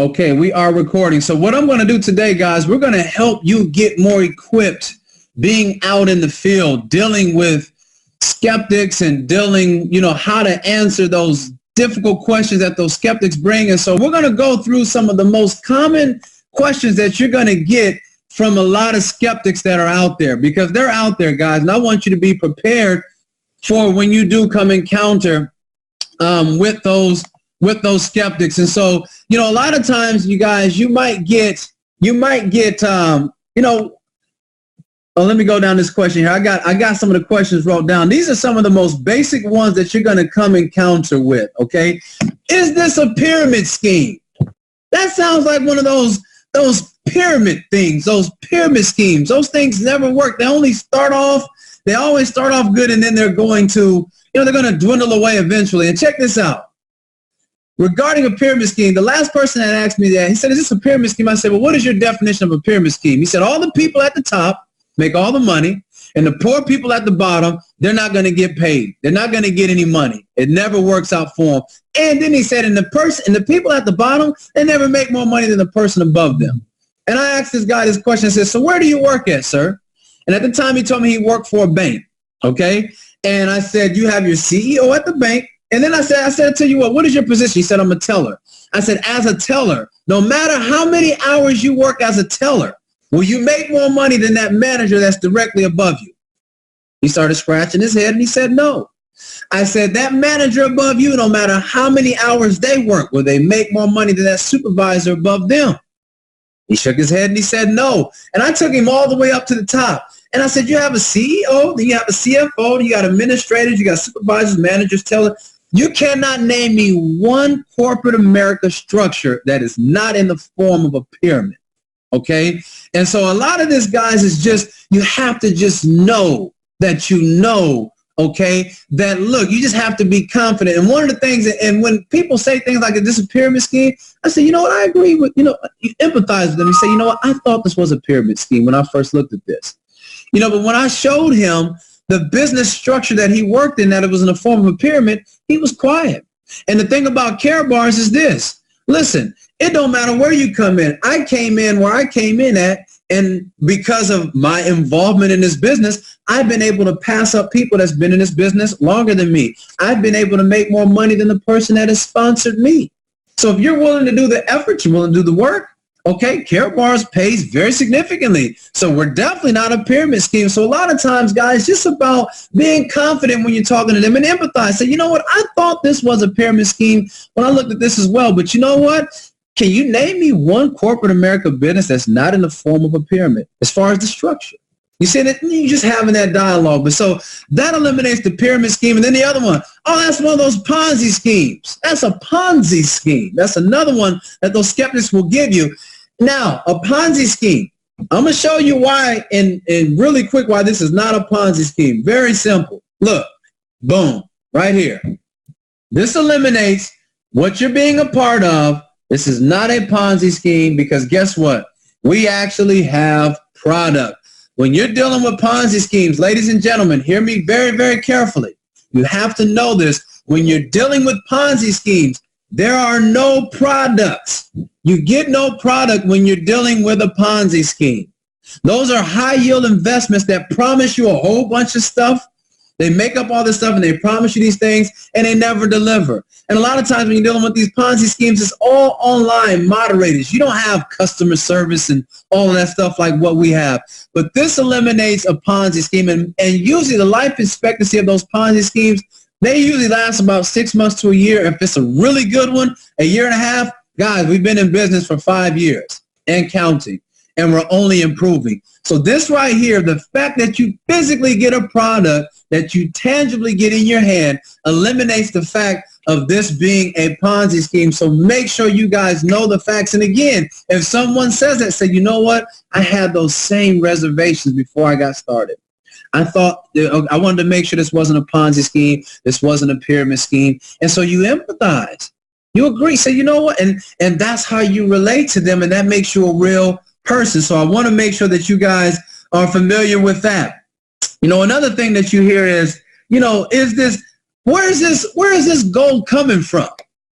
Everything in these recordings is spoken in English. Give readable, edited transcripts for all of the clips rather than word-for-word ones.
Okay, we are recording. So what I'm going to do today, guys, we're going to help you get more equipped being out in the field, dealing with skeptics and dealing, how to answer those difficult questions that those skeptics bring. And so we're going to go through some of the most common questions that you're going to get from a lot of skeptics that are out there, because they're out there, guys. And I want you to be prepared for when you do come encounter with those skeptics. And so, a lot of times, you guys, you might get, let me go down this question here. I got some of the questions wrote down. These are some of the most basic ones that you're going to come encounter with. Okay. Is this a pyramid scheme? That sounds like one of those pyramid things, those pyramid schemes. Those things never work. They always start off good, and then they're going to dwindle away eventually. And check this out. Regarding a pyramid scheme, the last person that asked me that, he said, is this a pyramid scheme? I said, well, what is your definition of a pyramid scheme? He said, all the people at the top make all the money, and the poor people at the bottom, they're not going to get paid. They're not going to get any money. It never works out for them. And then he said, and the people at the bottom, they never make more money than the person above them. And I asked this guy this question. I said, so where do you work at, sir? And at the time, he told me he worked for a bank. Okay. And I said, you have your CEO at the bank. And then I said, I tell you what is your position? He said, I'm a teller. I said, as a teller, no matter how many hours you work as a teller, will you make more money than that manager that's directly above you? He started scratching his head and he said, no. I said, that manager above you, no matter how many hours they work, will they make more money than that supervisor above them? He shook his head and he said, no. And I took him all the way up to the top. And I said, you have a CEO, then you have a CFO, then you got administrators, you got supervisors, managers, tellers. You cannot name me one corporate America structure that is not in the form of a pyramid. Okay. And so a lot of this, guys, is just, you have to just know that okay, that look, you just have to be confident. And one of the things, and when people say things like this is a pyramid scheme, I say, you know what, I agree with, you empathize with them. You say, you know what, I thought this was a pyramid scheme when I first looked at this. But when I showed him the business structure that he worked in, that it was in the form of a pyramid, he was quiet. And the thing about Care Bars is this. Listen, it don't matter where you come in. I came in where I came in at, and because of my involvement in this business, I've been able to pass up people that's been in this business longer than me. I've been able to make more money than the person that has sponsored me. So if you're willing to do the effort, you're willing to do the work, okay, Care Bars pays very significantly. So we're definitely not a pyramid scheme. So a lot of times, guys, just about being confident when you're talking to them and empathize. Say, you know what, I thought this was a pyramid scheme when I looked at this as well. But you know what? Can you name me one corporate America business that's not in the form of a pyramid as far as the structure? You see that you're just having that dialogue. But so that eliminates the pyramid scheme. And then the other one, oh, that's one of those Ponzi schemes. That's a Ponzi scheme. That's another one that those skeptics will give you. Now, a Ponzi scheme. I'm going to show you why, and really quick, why this is not a Ponzi scheme. Very simple. Look, boom, right here. This eliminates what you're being a part of. This is not a Ponzi scheme, because guess what? We actually have product. When you're dealing with Ponzi schemes, ladies and gentlemen, hear me very, very carefully. You have to know this. When you're dealing with Ponzi schemes, there are no products. You get no product when you're dealing with a Ponzi scheme. Those are high yield investments that promise you a whole bunch of stuff. They make up all this stuff and they promise you these things and they never deliver. And a lot of times when you're dealing with these Ponzi schemes, it's all online moderators. You don't have customer service and all of that stuff like what we have. But this eliminates a Ponzi scheme. And usually the life expectancy of those Ponzi schemes, they usually last about 6 months to a year. If it's a really good one, a year and a half, guys, we've been in business for 5 years and counting, and we're only improving. So this right here, the fact that you physically get a product that you tangibly get in your hand eliminates the fact of this being a Ponzi scheme. So make sure you guys know the facts. And again, if someone says that, say, you know what? I had those same reservations before I got started. I wanted to make sure this wasn't a Ponzi scheme. This wasn't a pyramid scheme. And so you empathize. You agree. Say, you know what? And that's how you relate to them. And that makes you a real person. So I want to make sure that you guys are familiar with that. Another thing that you hear is, where is this gold coming from?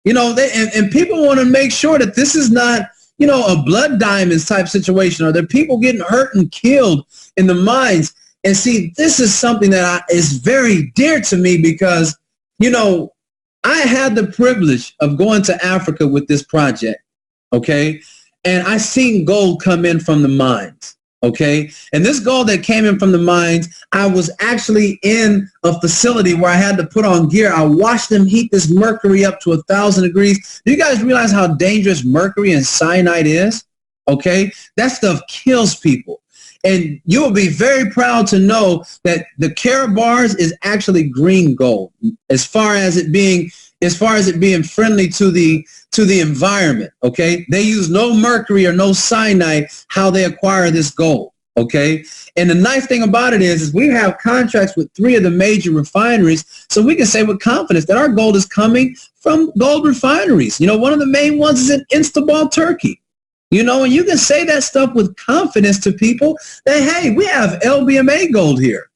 You know, and people want to make sure that this is not, you know, a blood diamonds type situation, or there are people getting hurt and killed in the mines. And see, this is something that is very dear to me because, you know, I had the privilege of going to Africa with this project, okay? And I seen gold come in from the mines, okay? And this gold that came in from the mines, I was actually in a facility where I had to put on gear. I watched them heat this mercury up to 1,000 degrees. Do you guys realize how dangerous mercury and cyanide is? Okay? That stuff kills people. And you will be very proud to know that the carat bars is actually green gold as far as it being friendly to the environment. Okay, they use no mercury or no cyanide how they acquire this gold. Okay, and the nice thing about it is we have contracts with 3 of the major refineries, so we can say with confidence that our gold is coming from gold refineries. You know, one of the main ones is in Istanbul, Turkey. You know, and you can say that stuff with confidence to people that, hey, we have LBMA gold here.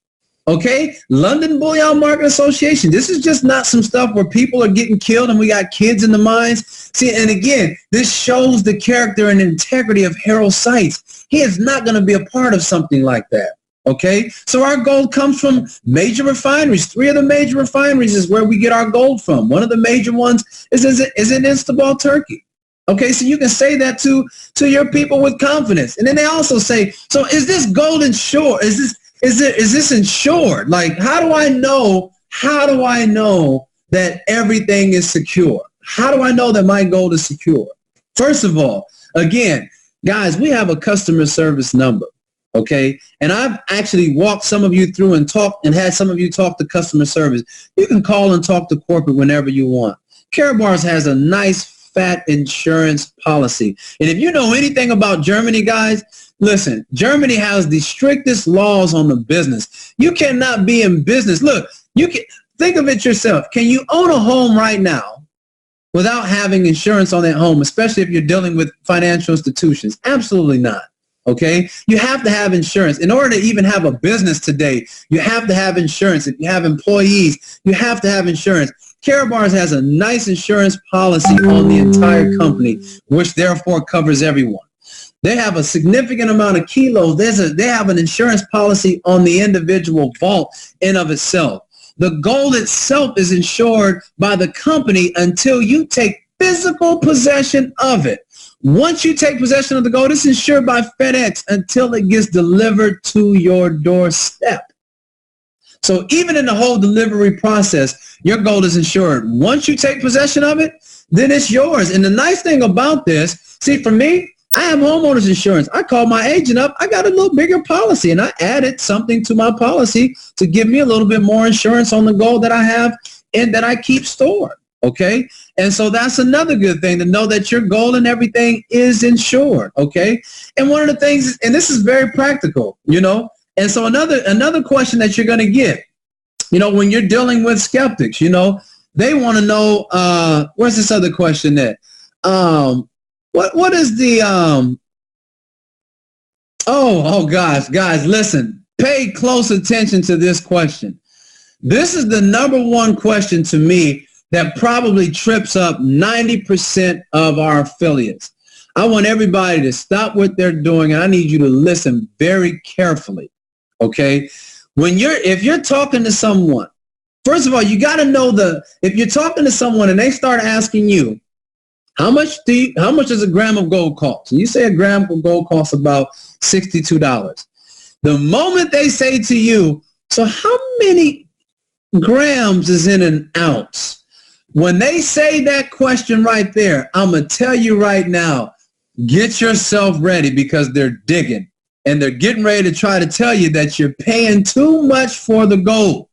Okay? London Bullion Market Association. This is just not some stuff where people are getting killed and we got kids in the mines. See, and again, this shows the character and integrity of Harold Seitz. He is not going to be a part of something like that. Okay? So our gold comes from major refineries. 3 of the major refineries is where we get our gold from. One of the major ones is in Istanbul, Turkey. Okay, so you can say that to your people with confidence. And then they also say, so is this gold insured? Is this insured? Like, how do I know that everything is secure? How do I know that my gold is secure? First of all, again, guys, we have a customer service number. Okay, and I've actually walked some of you through and had some of you talk to customer service. You can call and talk to corporate whenever you want. Karatbars has a nice fat insurance policy. And if you know anything about Germany, guys, listen, Germany has the strictest laws on the business. You cannot be in business. Look, you can think of it yourself. Can you own a home right now without having insurance on that home, especially if you're dealing with financial institutions? Absolutely not. Okay? You have to have insurance. In order to even have a business today, you have to have insurance. If you have employees, you have to have insurance. Karatbars has a nice insurance policy on the entire company, which therefore covers everyone. They have a significant amount of kilos. They have an insurance policy on the individual vault in of itself. The gold itself is insured by the company until you take physical possession of it. Once you take possession of the gold, it's insured by FedEx until it gets delivered to your doorstep. So even in the whole delivery process, your gold is insured. Once you take possession of it, then it's yours. And the nice thing about this, see, for me, I have homeowners insurance. I called my agent up. I got a little bigger policy, and I added something to my policy to give me a little bit more insurance on the gold that I have and that I keep stored. Okay? And so that's another good thing, to know that your gold and everything is insured. Okay? And one of the things, and this is very practical, you know, and so another question that you're going to get, you know, when you're dealing with skeptics, you know, they want to know, where's this other question at? What is the, guys, listen, pay close attention to this question. This is the number one question to me that probably trips up 90% of our affiliates. I want everybody to stop what they're doing, and I need you to listen very carefully. Okay, if you're talking to someone, first of all, you got to know if you're talking to someone and they start asking you, how much does a gram of gold cost? And you say a gram of gold costs about $62. The moment they say to you, so how many grams is in an ounce? When they say that question right there, I'm going to tell you right now, get yourself ready, because they're digging. And they're getting ready to try to tell you that you're paying too much for the gold.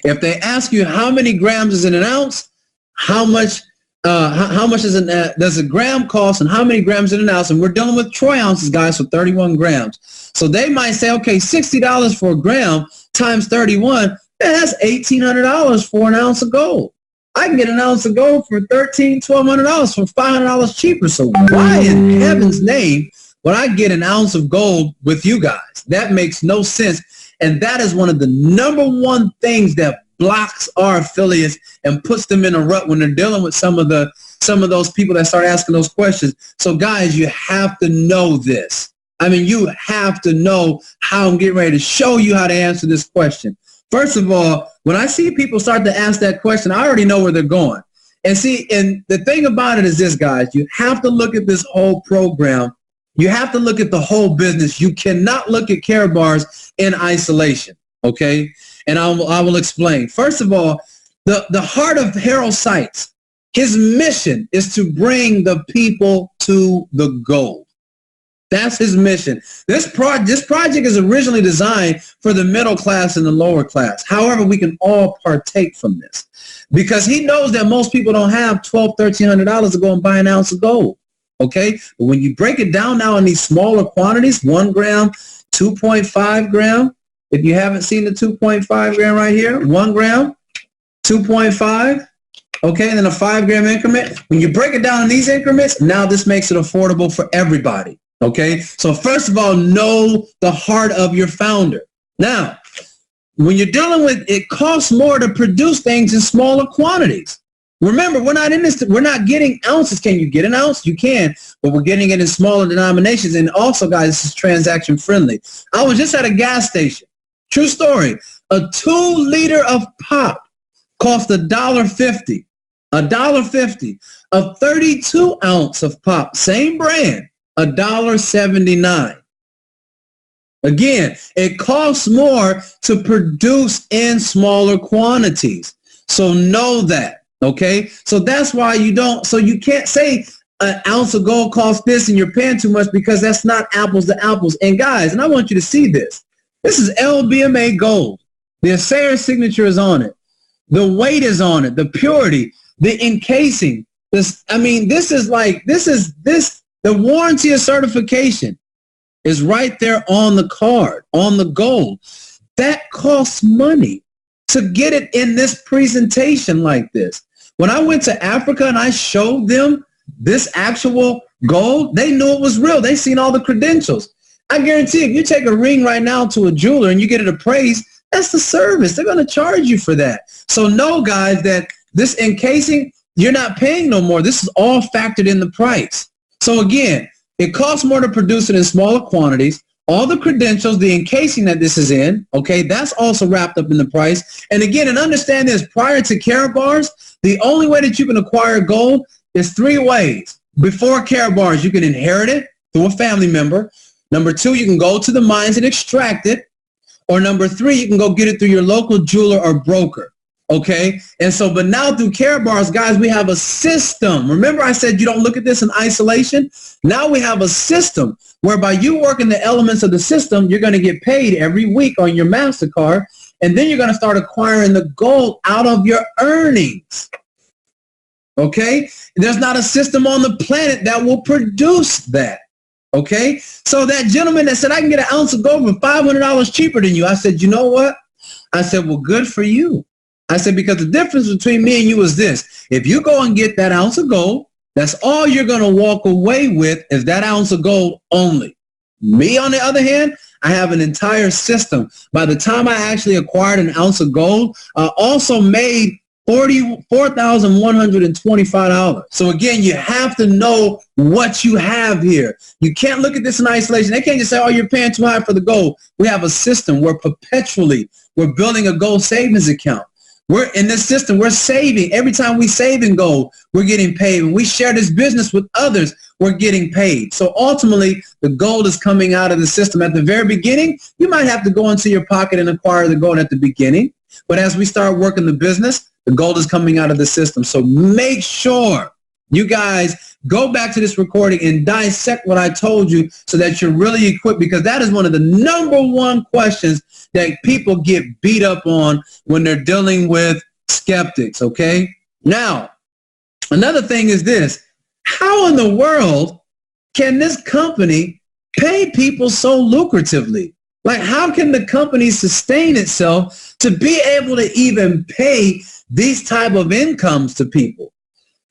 If they ask you how many grams is in an ounce, how much does a gram cost, and how many grams in an ounce? And we're dealing with troy ounces, guys, for 31 grams. So they might say, okay, $60 for a gram times 31, that's $1,800 for an ounce of gold. I can get an ounce of gold for $1,300, $1,200 for $500 cheaper. So why in heaven's name would I get an ounce of gold with you guys? That makes no sense. And that is one of the number one things that blocks our affiliates and puts them in a rut when they're dealing with some of those people that start asking those questions. So guys, you have to know this. I mean, you have to know how I'm getting ready to show you how to answer this question. First of all, when I see people start to ask that question, I already know where they're going. And see, and the thing about it is this, guys, you have to look at this whole program. You have to look at the whole business. You cannot look at Karatbars in isolation, okay? And I will explain. First of all, the heart of Harold Seitz, his mission is to bring the people to the goal. That's his mission. This project is originally designed for the middle class and the lower class. However, we can all partake from this because he knows that most people don't have $1,200, $1,300 to go and buy an ounce of gold. Okay, but when you break it down now in these smaller quantities, 1 gram, 2.5 gram. If you haven't seen the 2.5 gram right here, 1 gram, 2.5. Okay, and then a 5 gram increment. When you break it down in these increments, now this makes it affordable for everybody. Okay, so first of all, know the heart of your founder. Now, when you're dealing with, it costs more to produce things in smaller quantities. Remember, we're not in this, we're not getting ounces. Can you get an ounce? You can, but we're getting it in smaller denominations. And also, guys, this is transaction friendly. I was just at a gas station. True story. A 2 liter of pop cost $1.50. $1.50. A 32 ounce of pop, same brand, $1.79. Again, it costs more to produce in smaller quantities. So know that. Okay, so that's why you can't say an ounce of gold costs this and you're paying too much, because that's not apples to apples. And guys, and I want you to see this. This is LBMA gold. The Assayer signature is on it. The weight is on it. The purity, the encasing. The warranty of certification is right there on the card, on the gold. That costs money to get it in this presentation like this. When I went to Africa and I showed them this actual gold, they knew it was real. They seen all the credentials. I guarantee if you take a ring right now to a jeweler and you get it appraised, that's the service. They're going to charge you for that. So know, guys, that this encasing, you're not paying no more. This is all factored in the price. So again, it costs more to produce it in smaller quantities. All the credentials, the encasing that this is in, okay, that's also wrapped up in the price. And again, and understand this, prior to Karatbars, the only way that you can acquire gold is 3 ways. Before Karatbars, you can inherit it through a family member. Number 2, you can go to the mines and extract it. Or number 3, you can go get it through your local jeweler or broker. Okay, and so, but now through Karatbars, guys, we have a system. Remember I said you don't look at this in isolation? Now we have a system whereby you work in the elements of the system, you're going to get paid every week on your MasterCard, and then you're going to start acquiring the gold out of your earnings. Okay, there's not a system on the planet that will produce that. Okay, so that gentleman that said, I can get an ounce of gold for $500 cheaper than you, I said, you know what? I said, well, good for you. I said, because the difference between me and you is this. If you go and get that ounce of gold, that's all you're going to walk away with is that ounce of gold only. Me, on the other hand, I have an entire system. By the time I actually acquired an ounce of gold, I also made $4,125. So again, you have to know what you have here. You can't look at this in isolation. They can't just say, oh, you're paying too high for the gold. We have a system where perpetually we're building a gold savings account. We're in this system, we're saving. Every time we save in gold, we're getting paid. When we share this business with others, we're getting paid. So ultimately, the gold is coming out of the system. At the very beginning, you might have to go into your pocket and acquire the gold at the beginning. But as we start working the business, the gold is coming out of the system. So make sure you guys go back to this recording and dissect what I told you so that you're really equipped, because that is one of the #1 questions that people get beat up on when they're dealing with skeptics, okay? Now, another thing is this. How in the world can this company pay people so lucratively? Like, how can the company sustain itself to be able to even pay these type of incomes to people?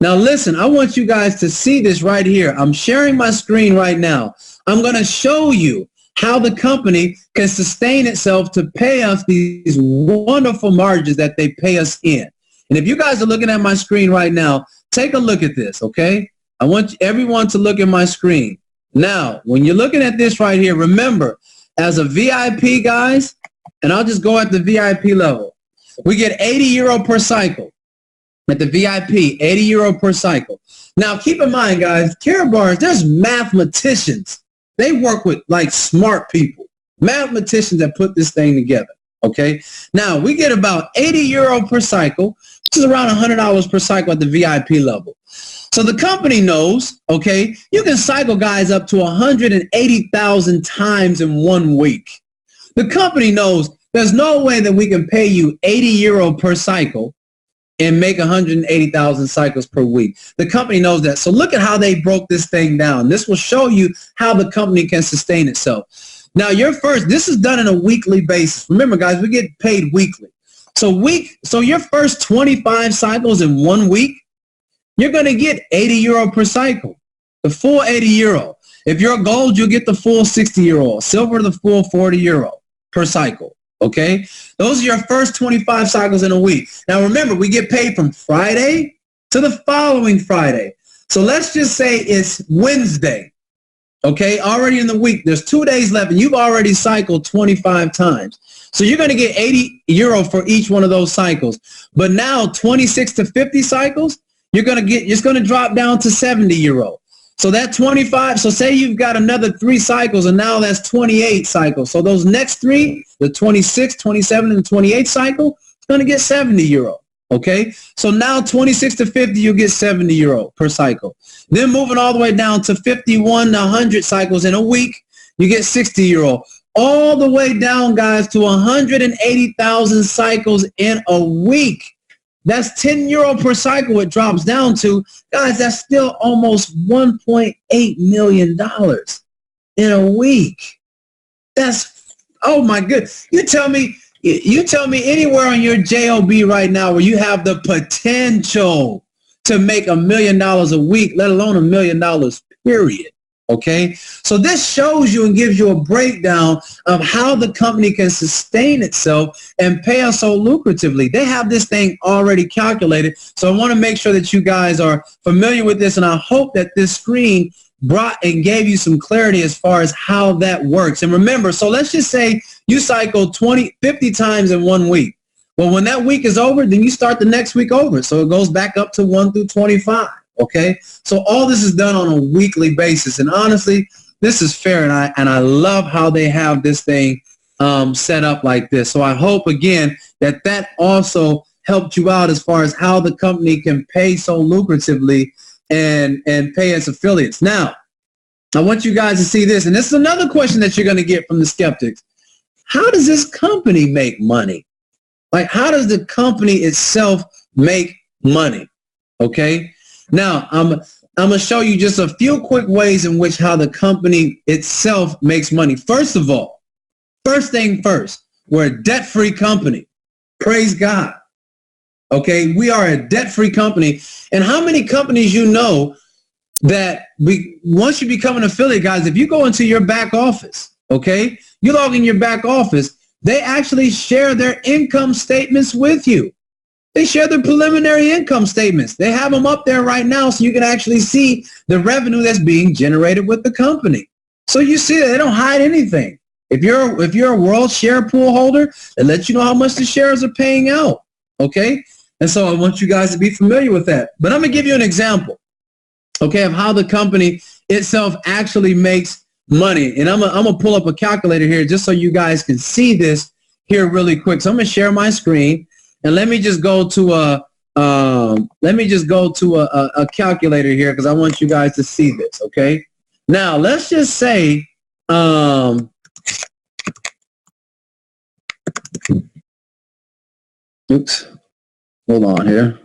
Now, listen, I want you guys to see this right here. I'm sharing my screen right now. I'm going to show you how the company can sustain itself to pay us these wonderful margins that they pay us in. And if you guys are looking at my screen right now, take a look at this, okay? I want everyone to look at my screen. Now, when you're looking at this right here, remember, as a VIP, guys, and I'll just go at the VIP level, we get 80 euro per cycle. At the VIP, 80 euro per cycle. Now, keep in mind, guys, Karatbars, there's mathematicians. They work with, like, smart people. Mathematicians that put this thing together, okay? Now, we get about 80 euro per cycle, which is around $100 per cycle at the VIP level. So the company knows, okay, you can cycle guys up to 180,000 times in 1 week. The company knows there's no way that we can pay you 80 euro per cycle and make 180,000 cycles per week. The company knows that. So look at how they broke this thing down. This will show you how the company can sustain itself. Now, this is done on a weekly basis. Remember, guys, we get paid weekly. So your first 25 cycles in 1 week, you're going to get 80 euro per cycle, the full 80 euro. If you're gold, you'll get the full 60 euro. Silver, the full 40 euro per cycle. Okay, those are your first 25 cycles in a week. Now, remember, we get paid from Friday to the following Friday. So let's just say it's Wednesday. Okay, already in the week, there's 2 days left, and you've already cycled 25 times. So you're going to get 80 euro for each one of those cycles. But now, 26 to 50 cycles, it's going to drop down to 70 euro. So that 25, so say you've got another 3 cycles, and now that's 28 cycles. So those next 3, the 26, 27, and 28 cycle, it's going to get 70 euro. Okay? So now 26 to 50, you'll get 70 euro per cycle. Then moving all the way down to 51 to 100 cycles in a week, you get 60 euro. All the way down, guys, to 180,000 cycles in a week. That's 10 euro per cycle it drops down to. Guys, that's still almost $1.8 million in a week. That's, oh my goodness. You tell me anywhere on your JOB right now where you have the potential to make $1 million a week, let alone $1 million, period. Okay, so this shows you and gives you a breakdown of how the company can sustain itself and pay us so lucratively. They have this thing already calculated, so I want to make sure that you guys are familiar with this, and I hope that this screen brought and gave you some clarity as far as how that works. And remember, so let's just say you cycle 50 times in 1 week. Well, when that week is over, then you start the next week over, so it goes back up to 1 through 25. Okay, so all this is done on a weekly basis, and honestly, this is fair, and I love how they have this thing set up like this. So I hope again that also helped you out as far as how the company can pay so lucratively and pay its affiliates. Now, I want you guys to see this, and this is another question that you're going to get from the skeptics. How does this company make money? Like, how does the company itself make money? Okay. Now, I'm going to show you just a few quick ways in which how the company itself makes money. First of all, first thing first, we're a debt-free company. Praise God. Okay, we are a debt-free company. And how many companies you know that once you become an affiliate, guys, if you go into your back office, okay, you log in your back office, they actually share their income statements with you. They share their preliminary income statements. They have them up there right now so you can actually see the revenue that's being generated with the company. So you see that they don't hide anything. If you're a world share pool holder, it lets you know how much the shares are paying out. Okay? And so I want you guys to be familiar with that. But I'm going to give you an example, okay, of how the company itself actually makes money. And I'm going to pull up a calculator here just so you guys can see this here really quick. So I'm going to share my screen. And let me just go to a calculator here because I want you guys to see this. Okay. Now let's just say oops, hold on here.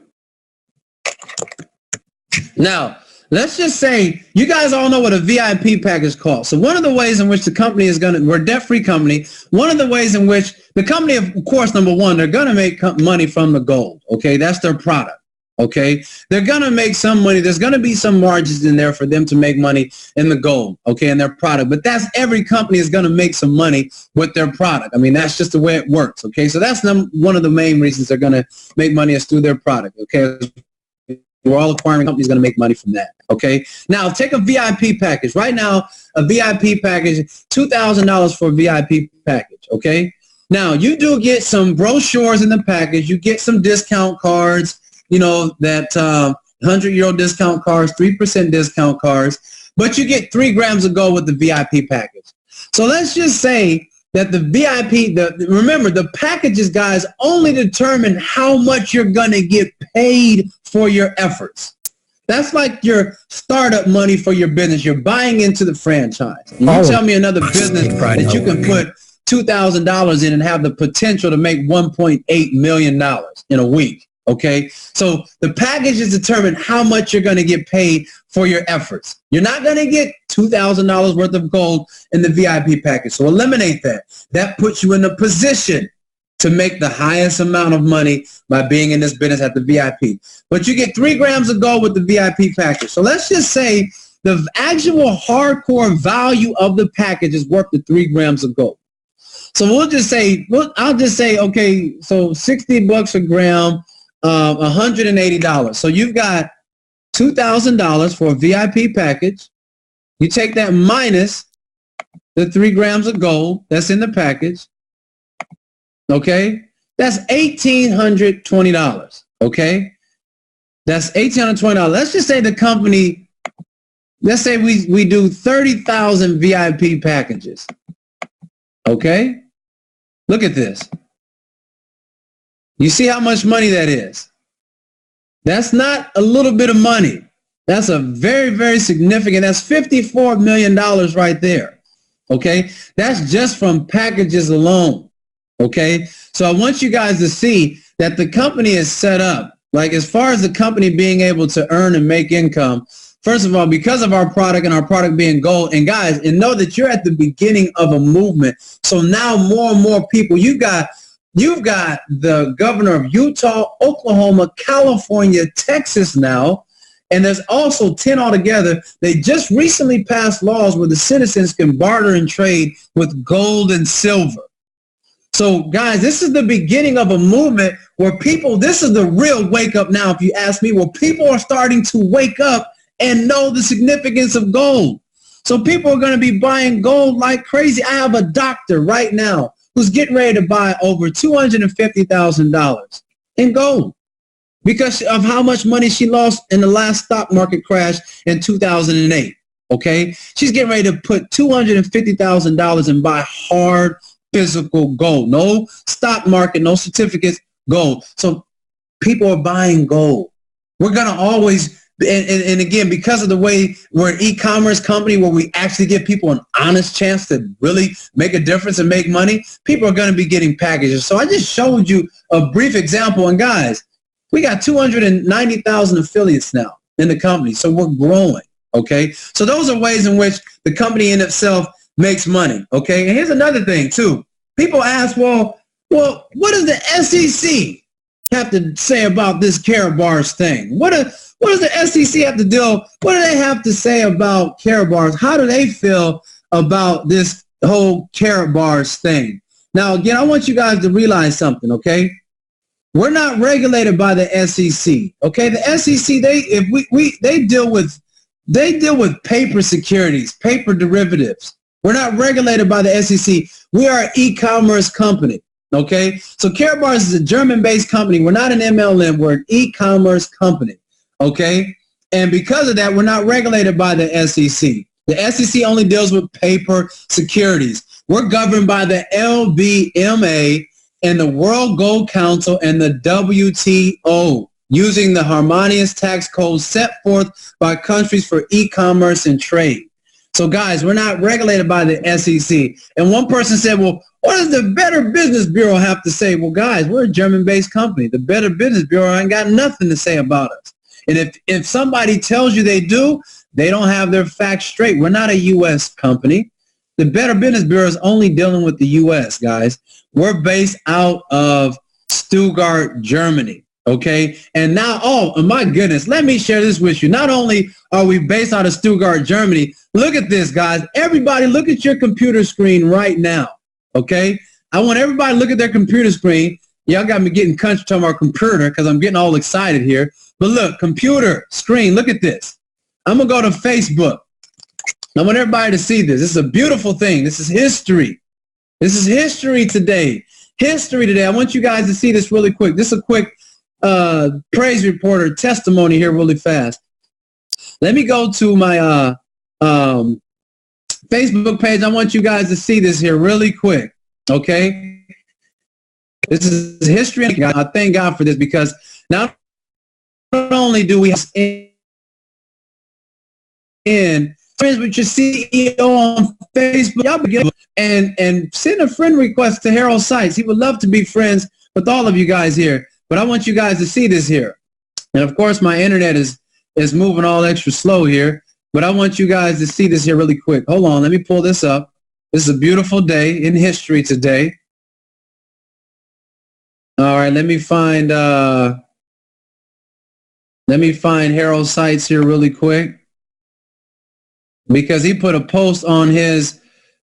Now let's just say you guys all know what a VIP package costs. So one of the ways in which the company is we're a debt-free company. One of the ways in which the company, of course, number one, they're going to make money from the gold. Okay, that's their product. Okay, they're gonna make some money. There's gonna be some margins in there for them to make money in the gold, okay, in their product. But that's every company is gonna make some money with their product. I mean, that's just the way it works. Okay, so that's one of the main reasons they're gonna make money is through their product. Okay, we're all acquiring companies gonna make money from that. Okay, now take a VIP package. Right now, a VIP package, $2,000 for a VIP package. Okay, now you do get some brochures in the package. You get some discount cards. You know, that 100-euro discount cards, 3% discount cards, but you get 3 grams of gold with the VIP package. So let's just say that the VIP, remember, the packages, guys, only determine how much you're going to get paid for your efforts. That's like your startup money for your business. You're buying into the franchise. And you tell me another business that you can put $2,000 in and have the potential to make $1.8 million in a week. Okay, so the packages determine how much you're going to get paid for your efforts. You're not going to get $2,000 worth of gold in the VIP package. So eliminate that. That puts you in a position to make the highest amount of money by being in this business at the VIP. But you get 3 grams of gold with the VIP package. So let's just say the actual hardcore value of the package is worth the 3 grams of gold. So we'll just say, I'll just say, okay, so $60 a gram. $180. So you've got $2,000 for a VIP package. You take that minus the 3 grams of gold that's in the package. Okay, that's $1,820. Okay, that's $1,820. Let's just say the company. Let's say we do 30,000 VIP packages. Okay, look at this. You see how much money that is? That's not a little bit of money. That's a very, very significant. That's $54 million right there. Okay? That's just from packages alone. Okay? So I want you guys to see that the company is set up. Like as far as the company being able to earn and make income, first of all, because of our product and our product being gold, and guys, and know that you're at the beginning of a movement. So now more and more people, you've got the governor of Utah, Oklahoma, California, Texas now, and there's also 10 altogether. They just recently passed laws where the citizens can barter and trade with gold and silver. So, guys, this is the beginning of a movement where people, this is the real wake up now, if you ask me, where people are starting to wake up and know the significance of gold. So people are going to be buying gold like crazy. I have a doctor right now who's getting ready to buy over $250,000 in gold because of how much money she lost in the last stock market crash in 2008. Okay, she's getting ready to put $250,000 and buy hard physical gold. No stock market, no certificates, gold. So people are buying gold. We're going to always, and again, because of the way we're an e-commerce company where we actually give people an honest chance to really make a difference and make money, people are going to be getting packages. So I just showed you a brief example. And guys, we got 290,000 affiliates now in the company. So we're growing. Okay. So those are ways in which the company in itself makes money. Okay. And here's another thing too. People ask, well, what does the SEC have to say about this Karatbars thing? What does the SEC have to do? What do they have to say about Karatbars? How do they feel about this whole Karatbars thing? Now, again, I want you guys to realize something, okay? We're not regulated by the SEC, okay? The SEC, they deal with paper securities, paper derivatives. We're not regulated by the SEC. We are an e-commerce company. Okay, so Karatbars is a German-based company. We're not an MLM. We're an e-commerce company. Okay, and because of that, we're not regulated by the SEC. The SEC only deals with paper securities. We're governed by the LBMA and the World Gold Council and the WTO, using the harmonious tax codes set forth by countries for e-commerce and trade. So, guys, we're not regulated by the SEC. And one person said, well, what does the Better Business Bureau have to say? Well, guys, we're a German-based company. The Better Business Bureau ain't got nothing to say about us. And if somebody tells you they do, they don't have their facts straight. We're not a U.S. company. The Better Business Bureau is only dealing with the U.S., guys. We're based out of Stuttgart, Germany. Okay, and now, oh my goodness, let me share this with you. Not only are we based out of Stuttgart, Germany, look at this, guys. Everybody, look at your computer screen right now. Okay, I want everybody to look at their computer screen. Y'all got me getting country talking about computer because I'm getting all excited here. But look, computer screen, look at this. I'm gonna go to Facebook. I want everybody to see this. This is a beautiful thing. This is history. This is history today. History today. I want you guys to see this really quick. This is a quick praise reporter testimony here really fast. Let me go to my Facebook page. I want you guys to see this here really quick. Okay. This is history. I thank God for this because not only do we have in friends with your CEO on Facebook, y'all begin and send a friend request to Harold Seitz. He would love to be friends with all of you guys here. But I want you guys to see this here. And of course, my internet is moving all extra slow here. But I want you guys to see this here really quick. Hold on. Let me pull this up. This is a beautiful day in history today. All right. Let me find Harold Seitz here really quick. Because he put a post on his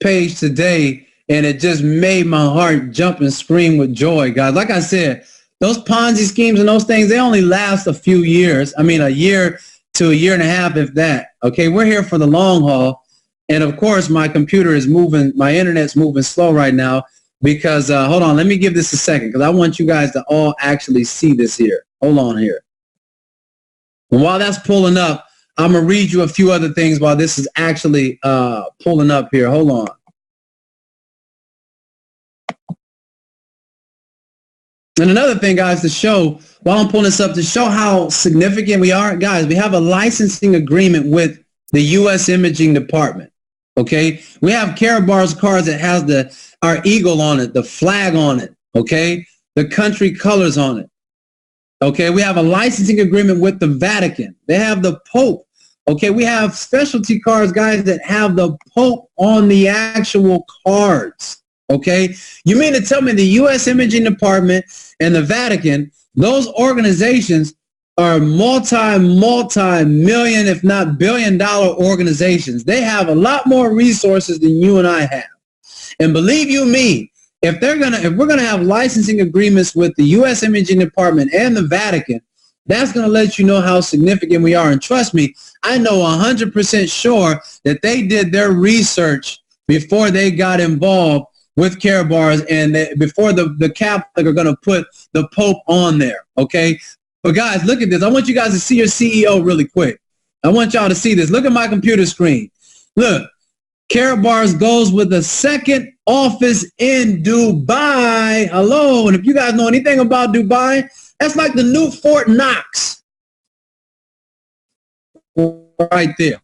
page today, and it just made my heart jump and scream with joy, guys. Like I said, those Ponzi schemes and those things, they only last a few years. I mean, a year to a year and a half, if that. Okay, we're here for the long haul. And of course, my computer is moving, my internet's moving slow right now because, hold on, let me give this a second because I want you guys to all actually see this here. Hold on here. And while that's pulling up, I'm going to read you a few other things while this is actually pulling up here. Hold on. And another thing, guys, to show, while I'm pulling this up, to show how significant we are, guys, we have a licensing agreement with the U.S. Imaging Department, okay? We have Carabar's cars that has our eagle on it, the flag on it, okay? The country colors on it, okay? We have a licensing agreement with the Vatican. They have the Pope, okay? We have specialty cars, guys, that have the Pope on the actual cards. Okay, you mean to tell me the U.S. Imaging Department and the Vatican, those organizations are multi-million, if not billion-dollar organizations. They have a lot more resources than you and I have. And believe you me, if we're gonna have licensing agreements with the U.S. Imaging Department and the Vatican, that's gonna let you know how significant we are. And trust me, I know 100% sure that they did their research before they got involved with Carabar's, and before the Catholic are going to put the Pope on there, okay? But guys, look at this. I want you guys to see your CEO really quick. I want y'all to see this. Look at my computer screen. Look, Carabar's goes with a second office in Dubai. Hello, and if you guys know anything about Dubai, that's like the new Fort Knox right there.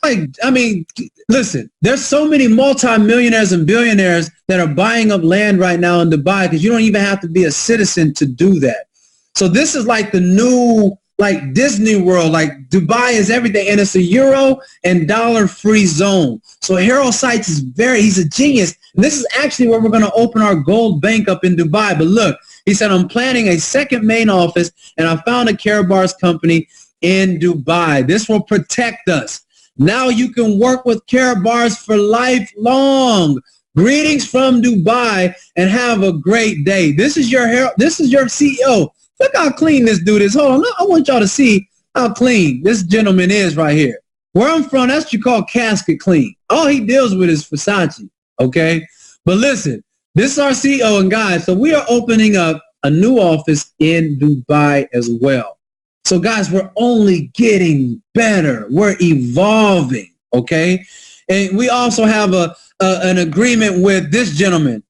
I mean, listen, there's so many multimillionaires and billionaires that are buying up land right now in Dubai because you don't even have to be a citizen to do that. So this is like the new, like Disney World, like Dubai is everything, and it's a euro and dollar free zone. So Harold Seitz is he's a genius. And this is actually where we're going to open our gold bank up in Dubai. But look, he said, I'm planning a second main office, and I found a Carabar's company in Dubai. This will protect us. Now you can work with Carabar's for lifelong. Greetings from Dubai and have a great day. This is your CEO. Look how clean this dude is. Hold on. I want y'all to see how clean this gentleman is right here. Where I'm from, that's what you call casket clean. All he deals with is Versace, okay? But listen, this is our CEO, and guys, so we are opening up a new office in Dubai as well. So guys, we're only getting better. We're evolving, okay? And we also have an agreement with this gentleman,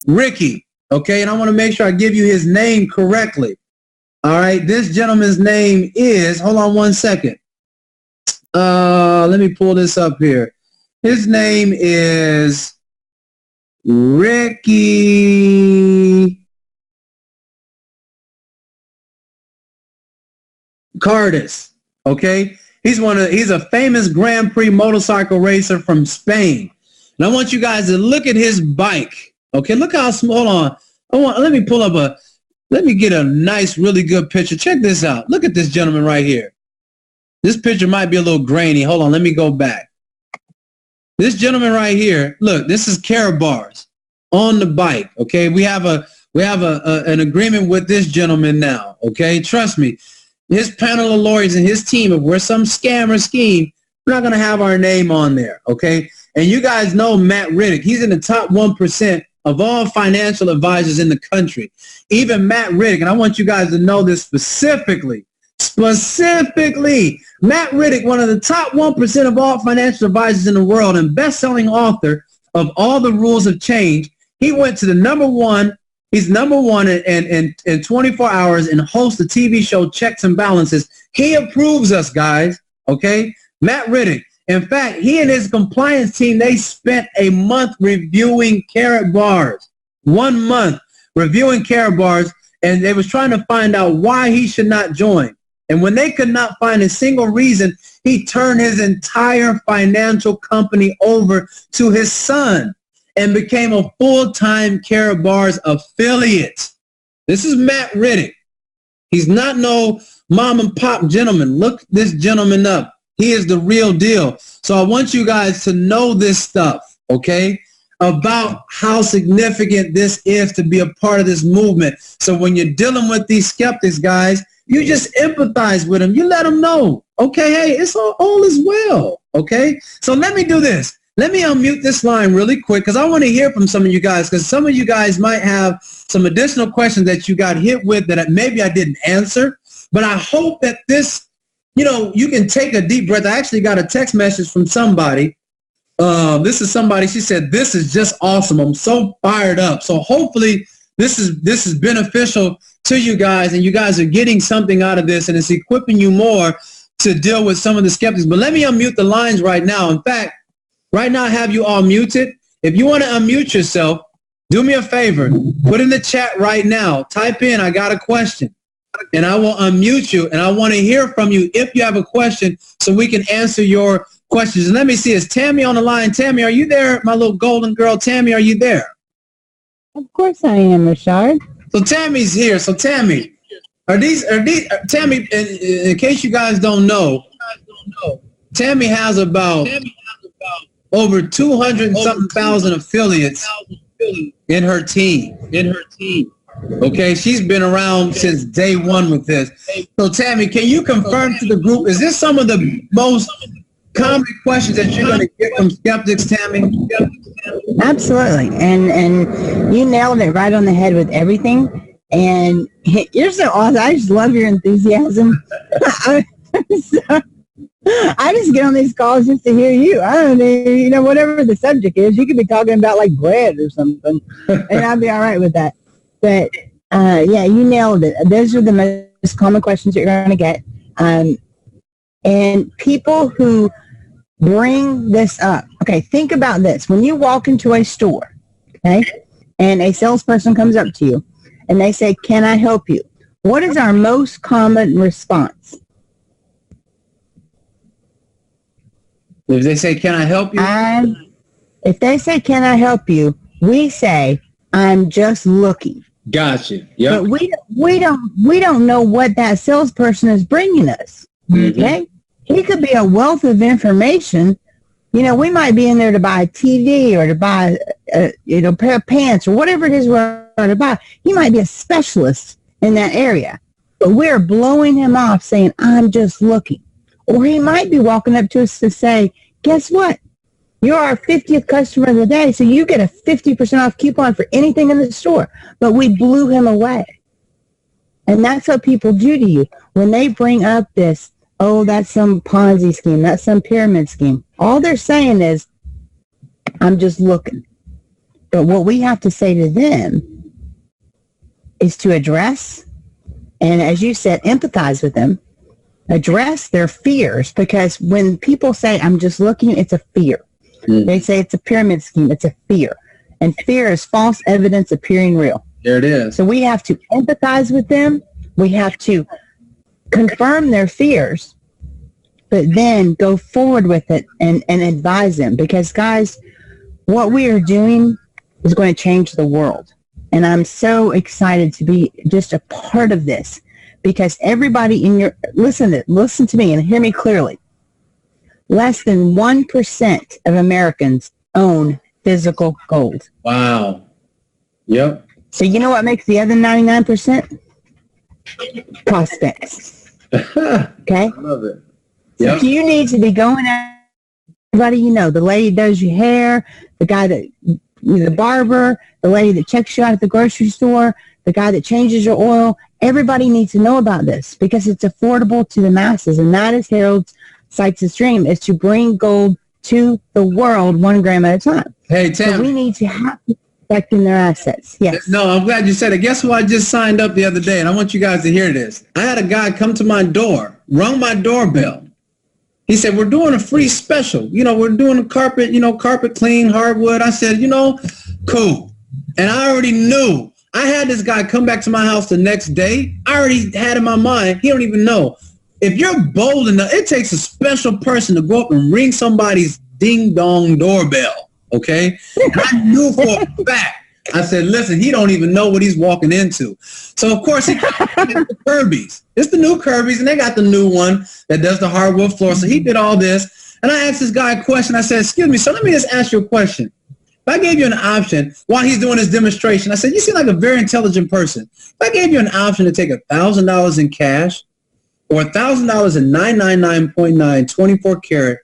Ricky, okay? And I want to make sure I give you his name correctly. All right, this gentleman's name is, hold on one second. Let me pull this up here. His name is Ricky Cardis, okay? He's a famous Grand Prix motorcycle racer from Spain. And I want you guys to look at his bike. Okay, look how small. Hold on. Let me pull up Let me get a nice, really good picture. Check this out. Look at this gentleman right here. This picture might be a little grainy. Hold on, let me go back. This gentleman right here, look, this is Karatbars on the bike, okay? We have an agreement with this gentleman now, okay? Trust me. His panel of lawyers and his team, if we're some scam or scheme, we're not going to have our name on there, okay? And you guys know Matt Riddick. He's in the top 1% of all financial advisors in the country. Even Matt Riddick, and I want you guys to know this specifically, Matt Riddick, one of the top 1% of all financial advisors in the world and best-selling author of All the Rules of Change, he went to the number one. He's number one in 24 hours and hosts the TV show Checks and Balances. He approves us, guys, okay? Matt Riddick. In fact, he and his compliance team, they spent a month reviewing Karatbars. 1 month reviewing Karatbars, and they was trying to find out why he should not join. And when they could not find a single reason, he turned his entire financial company over to his son and became a full-time Karatbars affiliate. This is Matt Riddick. He's not no mom and pop gentleman. Look this gentleman up. He is the real deal. So I want you guys to know this stuff, okay, about how significant this is to be a part of this movement. So when you're dealing with these skeptics, guys, you just empathize with them. You let them know, okay, hey, it's all is well, okay? So let me do this. Let me unmute this line really quick because I want to hear from some of you guys because some of you guys might have some additional questions that you got hit with that maybe I didn't answer. But I hope that this, you can take a deep breath. I actually got a text message from somebody. This is somebody, she said, this is just awesome. I'm so fired up. So hopefully this is beneficial to you guys and you guys are getting something out of this and it's equipping you more to deal with some of the skeptics. But let me unmute the lines right now. In fact, right now I have you all muted. If you want to unmute yourself, do me a favor. Put in the chat right now. Type in, I got a question. And I will unmute you, and I want to hear from you if you have a question so we can answer your questions. And let me see, is Tammy on the line? Tammy, are you there? My little golden girl, Tammy, are you there? Of course I am, Rashard. So Tammy's here. So Tammy, Tammy, in case you guys don't know, Tammy has about over 200 and something thousand affiliates in her team. Okay, she's been around since day one with this. So Tammy, can you confirm to the group, is this some of the most common questions that you're going to get from skeptics, Tammy? Absolutely, and you nailed it right on the head with everything. And you're so awesome. I just love your enthusiasm. I just get on these calls just to hear you. I don't know, whatever the subject is, you could be talking about like bread or something, and I'd be all right with that. But yeah, you nailed it. Those are the most common questions you're going to get. And people who bring this up, okay, think about this. When you walk into a store, okay, and a salesperson comes up to you and they say, can I help you? What is our most common response? If they say, can I help you? If they say, can I help you? We say, I'm just looking. Gotcha. Yeah. But we don't know what that salesperson is bringing us. Mm-hmm. Okay. He could be a wealth of information. We might be in there to buy a TV or to buy a pair of pants or whatever it is we're to buy. He might be a specialist in that area, but we're blowing him off saying, I'm just looking. Or he might be walking up to us to say, guess what? You're our 50th customer of the day, so you get a 50% off coupon for anything in the store. But we blew him away. And that's what people do to you. When they bring up this, oh, that's some Ponzi scheme, that's some pyramid scheme. All they're saying is, I'm just looking. But what we have to say to them is to address, and as you said, empathize with them, address their fears. Because when people say, I'm just looking, it's a fear. They say it's a pyramid scheme. It's a fear. And fear is false evidence appearing real. There it is. So we have to empathize with them. We have to confirm their fears, but then go forward with it and advise them. Because, guys, what we are doing is going to change the world. And I'm so excited to be just a part of this, because everybody in your, listen to me and hear me clearly. Less than 1% of Americans own physical gold. Wow. Yep. So you know what makes the other 99%? Prospects. Okay? I love it. Yep. So you need to be going out, everybody you know, the lady that does your hair, the guy that, the barber, the lady that checks you out at the grocery store, the guy that changes your oil. Everybody needs to know about this because it's affordable to the masses. And that is Harold Sykes' dream, is to bring gold to the world 1 gram at a time. Hey, Tam. So we need to have protecting their assets. Yes. No, I'm glad you said it. Guess who I just signed up the other day? And I want you guys to hear this. I had a guy come to my door, rung my doorbell. He said, we're doing a free special. We're doing a carpet, carpet clean, hardwood. I said, cool. And I already knew. I had this guy come back to my house the next day. I already had in my mind, he don't even know. If you're bold enough, it takes a special person to go up and ring somebody's ding-dong doorbell, okay? And I knew for a fact. I said, listen, he don't even know what he's walking into. So, of course, he got the Kirby's. It's the new Kirby's, and they got the new one that does the hardwood floor. So he did all this. And I asked this guy a question. I said, excuse me, so let me just ask you a question. If I gave you an option while he's doing his demonstration, I said, you seem like a very intelligent person. If I gave you an option to take $1,000 in cash or $1,000 in 999.9 24 karat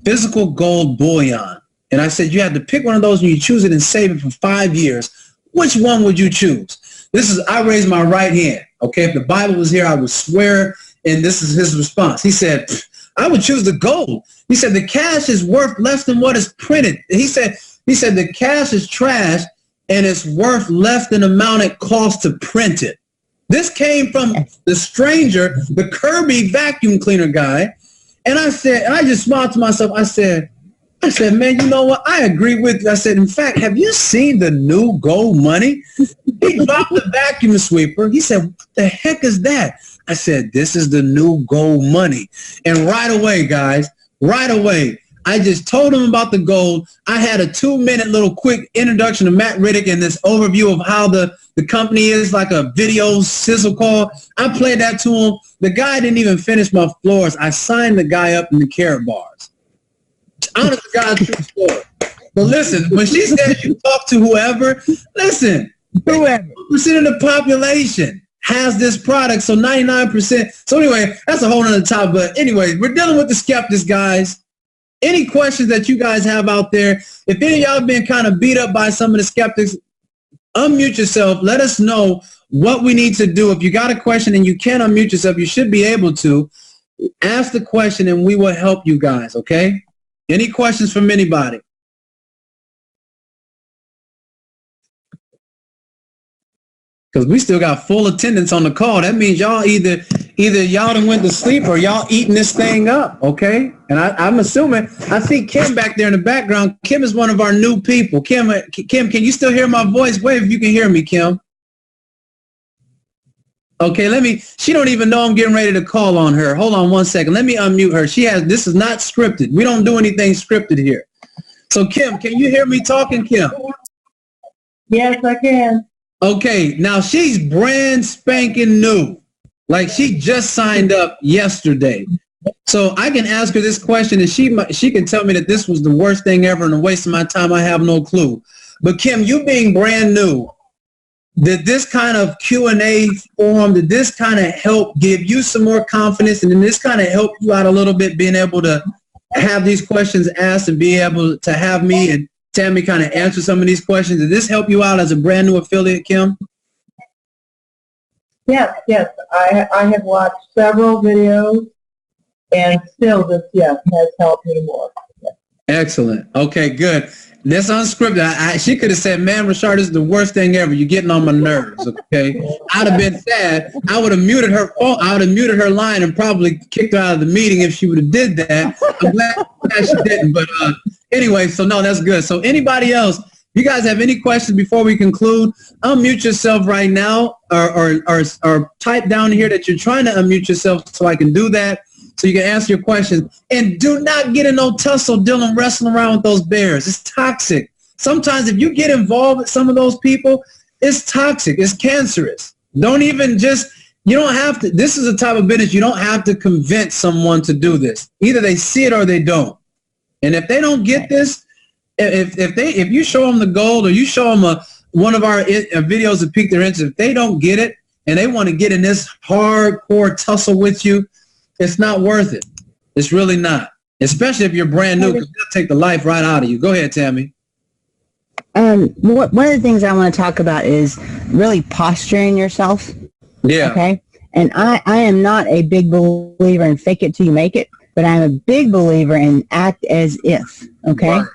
physical gold bullion, and I said you had to pick one of those and you choose it and save it for 5 years, which one would you choose? I raised my right hand. Okay, if the Bible was here, I would swear, and this is his response. He said, I would choose the gold. He said, the cash is worth less than what is printed. He said, the cash is trash and it's worth less than the amount it costs to print it. This came from the stranger, the Kirby vacuum cleaner guy. And I just smiled to myself. I said, man, you know what? I agree with you. I said, in fact, have you seen the new gold money? He dropped the vacuum sweeper. He said, what the heck is that? I said, this is the new gold money. And right away, guys, I just told him about the gold. I had a 2-minute little quick introduction to Matt Riddick and this overview of how the company is, like a video sizzle call. I played that to him. The guy didn't even finish my floors. I signed the guy up in the carrot bars. Honest to God, true story. But listen, when she says you talk to whoever, listen, whoever percent of the population has this product, so 99%. So anyway, that's a whole nother topic. But anyway, we're dealing with the skeptics, guys. Any questions that you guys have out there? If any of y'all have been kind of beat up by some of the skeptics, unmute yourself. Let us know what we need to do. If you got a question and you can't unmute yourself, you should be able to. Ask the question and we will help you guys, okay? Any questions from anybody? Because we still got full attendance on the call. That means y'all either y'all done went to sleep or y'all eating this thing up, okay? And I'm assuming, I see Kim back there in the background. Kim is one of our new people. Kim, can you still hear my voice? Wave if you can hear me, Kim. Okay, she don't even know I'm getting ready to call on her. Hold on one second. Let me unmute her. This is not scripted. We don't do anything scripted here. So Kim, can you hear me talking, Kim? Yes, I can. Okay, now she's brand spanking new. Like she just signed up yesterday. So I can ask her this question and she can tell me that this was the worst thing ever and a waste of my time. I have no clue. But Kim, you being brand new, did this kind of Q&A forum, did this kind of help give you some more confidence, and did this kind of help you out a little bit, being able to have these questions asked and be able to have me and Tammy kind of answer some of these questions? Did this help you out as a brand new affiliate, Kim? Yes. I have watched several videos, and still this, has helped me more. Yes. Excellent. Okay, good. That's unscripted. She could have said, man, Rashard, this is the worst thing ever. You're getting on my nerves, okay? I'd have been sad. I would have muted her phone. I would have muted her line and probably kicked her out of the meeting if she would have did that. I'm glad she didn't. But anyway, so no, that's good. So anybody else, you guys have any questions before we conclude? Unmute yourself right now or type down here that you're trying to unmute yourself so I can do that, so you can answer your questions. And do not get in no tussle, Dylan, wrestling around with those bears. It's toxic. Sometimes if you get involved with some of those people, It's toxic. It's cancerous. Don't even just, you don't have to, this is a type of business you don't have to convince someone to do this. Either they see it or they don't. And if they don't get this, if you show them the gold or you show them one of our videos that pique their interest, if they don't get it and they want to get in this hardcore tussle with you, it's not worth it. It's really not. Especially if you're brand new, because they'll take the life right out of you. Go ahead, Tammy. One of the things I want to talk about is really posturing yourself. Yeah. Okay. And I am not a big believer in fake it till you make it, but I'm a big believer in act as if. Okay. Right.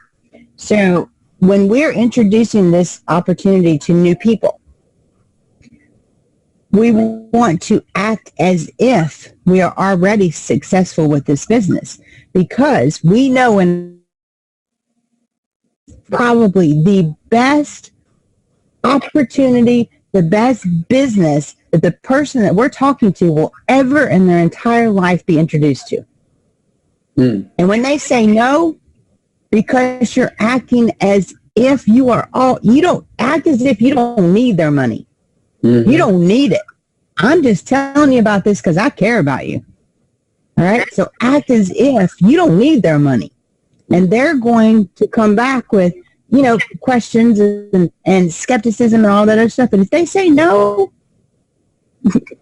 So when we're introducing this opportunity to new people, we want to act as if we are already successful with this business, because we know in probably the best opportunity, the best business that the person that we're talking to will ever in their entire life be introduced to. And when they say no, because you're acting as if you are you don't act as if you don't need their money. You don't need it. I'm just telling you about this because I care about you. All right. So act as if you don't need their money. And they're going to come back with, questions and skepticism and all that other stuff. And if they say no,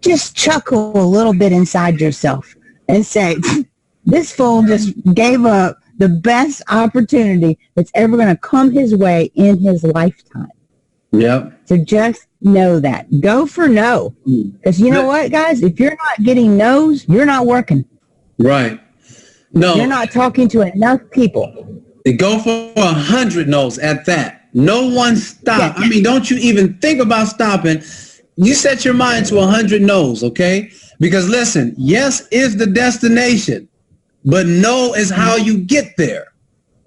just chuckle a little bit inside yourself and say, this fool just gave up the best opportunity that's ever going to come his way in his lifetime. Yep. So just know that. Go for no. Because you know what, guys? If you're not getting no's, you're not working. Right. No. You're not talking to enough people. They go for 100 no's at that. No one stop. Yeah. I mean, don't you even think about stopping. You set your mind to 100 no's, okay? Because listen, yes is the destination, but no is how you get there.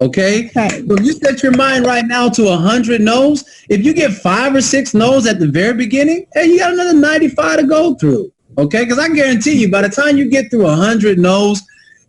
Okay? Right. So if you set your mind right now to 100 no's, if you get 5 or 6 no's at the very beginning, hey, you got another 95 to go through. Okay? Because I guarantee you, by the time you get through 100 no's,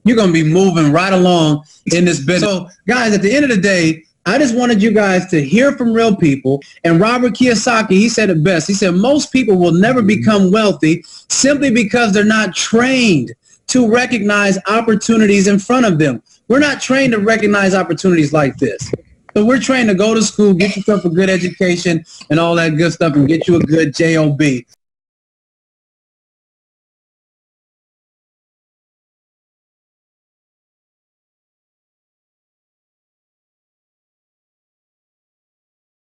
you're going to be moving right along in this business. So, guys, at the end of the day, I just wanted you guys to hear from real people. And Robert Kiyosaki, he said it best. He said, most people will never become wealthy simply because they're not trained to recognize opportunities in front of them. We're not trained to recognize opportunities like this. So we're trained to go to school, get yourself a good education and all that good stuff and get you a good job.